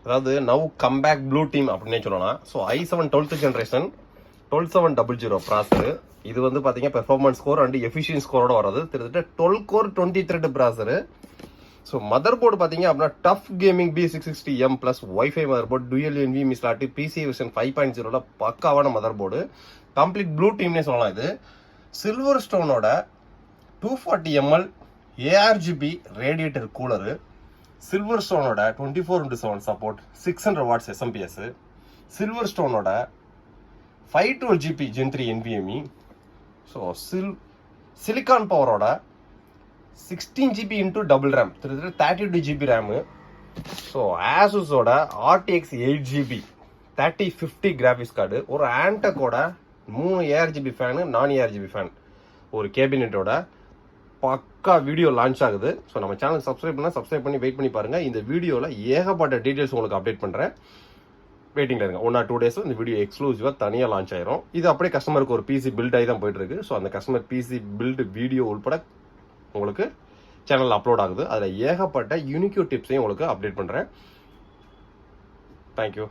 அதாவது now comeback blue team அப்படின்னே சொல்லலாம். ஸோ i7 12th ஜென்ரேஷன் 12700 ப்ராசர். இது வந்து பார்த்தீங்கன்னா பெர்ஃபார்மன்ஸ் ஸ்கோர் அண்ட் எஃபிஷியன்ஸ் ஸ்கோரோட வர்றது. கிட்டத்தட்ட 12 core 20 thread processor. So mother board பார்த்தீங்க அப்படின்னா TUF gaming B660M plus WiFi mother board dual NVMe slot PC version 5.0 பக்காவான மதர் போர்டு. கம்ப்ளீட் ப்ளூ டீம்னே சொல்லலாம். இது சில்வர் ஸ்டோனோட 240 ml ARGB radiator cooler, silver ஸ்டோனோட 24x7 support, 600 watts SMPS, silver ஸ்டோனோட 512 GB Gen 3 NVMe, so silicon பவரோட 16 GB into double RAM, 32 GB RAM. So ஆசூஸோட RTX 8 GB 3050 graphics card, ஒரு ஆன்டெக்கோட 3 ARGB ஃபேனு, நான் ARGB ஃபேன், ஒரு கேபினெட்டோட பக்கா வீடியோ லான்ச் ஆகுது. ஸோ நம்ம சேனல் சப்ஸ்கிரைப் பண்ணி வெயிட் பண்ணி பாருங்கள். இந்த வீடியோவில் ஏகப்பட்ட டீட்டெயில்ஸ் உங்களுக்கு அப்டேட் பண்ணுறேன். வெயிட்டிங்கில் இருங்க. 1 or 2 days இந்த வீடியோ எக்ஸ்க்ளூசிவாக தனியாக லான்ச் ஆயிரும். இது அப்படியே கஸ்டமருக்கு ஒரு பிசி பில்ட் ஆகி தான் போயிட்டு இருக்கு. ஸோ அந்த கஸ்டமர் பிசி பில்டு வீடியோ உள்பட உங்களுக்கு சேனல் அப்லோட் ஆகுது. அதில் ஏகப்பட்ட யூனிக்யூ டிப்ஸையும் உங்களுக்கு அப்டேட் பண்ணுறேன். தேங்க்யூ.